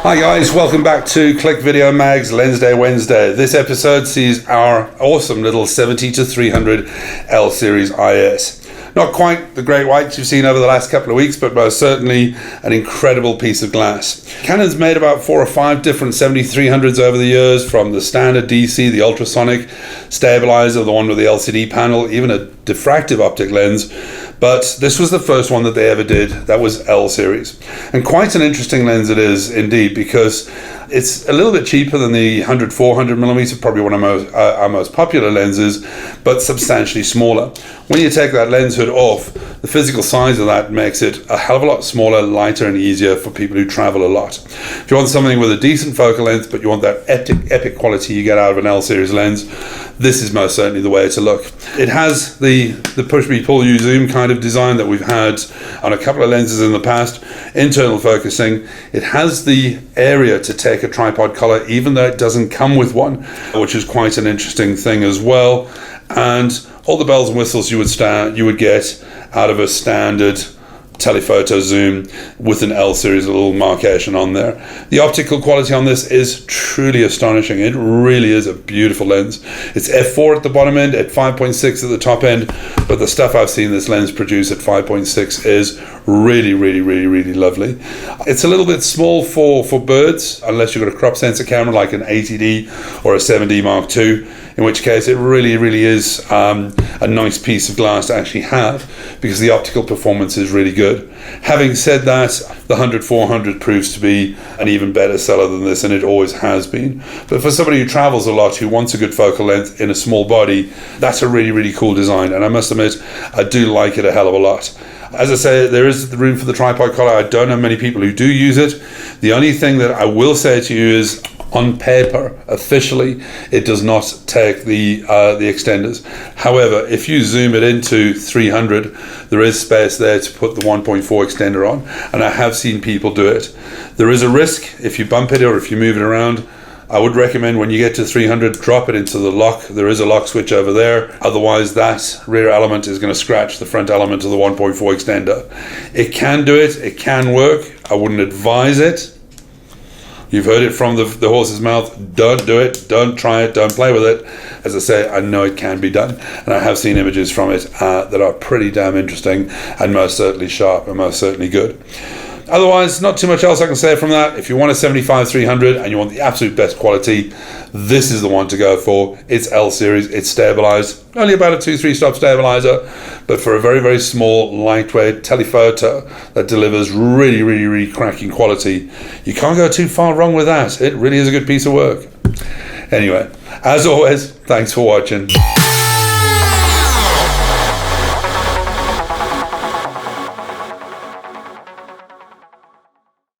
Hi guys, welcome back to Click Video Mag's Lensday Wednesday. This episode sees our awesome little 70-300 L series IS. Not quite the great whites you've seen over the last couple of weeks, but most certainly an incredible piece of glass. Canon's made about 4 or 5 different 70-300s over the years, from the standard DC, the ultrasonic stabilizer, the one with the LCD panel, even a diffractive optic lens. But this was the first one that they ever did that was L series. And quite an interesting lens it is indeed, because it's a little bit cheaper than the 100-400mm, probably one of our most popular lenses, but substantially smaller. When you take that lens hood off, the physical size of that makes it a hell of a lot smaller, lighter, and easier for people who travel a lot. If you want something with a decent focal length, but you want that epic quality you get out of an L series lens, this is most certainly the way to look. It has the push me pull you zoom kind of design that we've had on a couple of lenses in the past. Internal focusing. It has the area to take a tripod collar, even though it doesn't come with one, which is quite an interesting thing as well. And all the bells and whistles you would get out of a standard telephoto zoom with an L series, a little marcation on there. The optical quality on this is truly astonishing. It really is a beautiful lens. It's f4 at the bottom end, at 5.6 at the top end, but the stuff I've seen this lens produce at 5.6 is really lovely. It's a little bit small for birds, unless you've got a crop sensor camera like an 80D or a 7D Mark II, in which case it really is a nice piece of glass to actually have, because the optical performance is really good. Having said that, the 100-400 proves to be an even better seller than this, and it always has been. But for somebody who travels a lot, who wants a good focal length in a small body, that's a really cool design, and I must admit, I do like it a hell of a lot. As I say, there is the room for the tripod collar. I don't know many people who do use it. The only thing that I will say to you is, on paper, officially, it does not take the extenders. However, if you zoom it into 300, there is space there to put the 1.4 extender on, and I have seen people do it. There is a risk if you bump it or if you move it around. I would recommend when you get to 300, drop it into the lock. There is a lock switch over there. Otherwise, that rear element is going to scratch the front element of the 1.4 extender. It can do it. It can work. I wouldn't advise it. You've heard it from the horse's mouth. Don't do it. Don't try it. Don't play with it. As I say, I know it can be done, and I have seen images from it that are pretty damn interesting and most certainly sharp and most certainly good. Otherwise, not too much else I can say from that. If you want a 75-300 and you want the absolute best quality, this is the one to go for. It's L series, it's stabilized, only about a 2-3 stop stabilizer, but for a very small, lightweight telephoto that delivers really cracking quality, you can't go too far wrong with that. It really is a good piece of work. Anyway, as always, thanks for watching.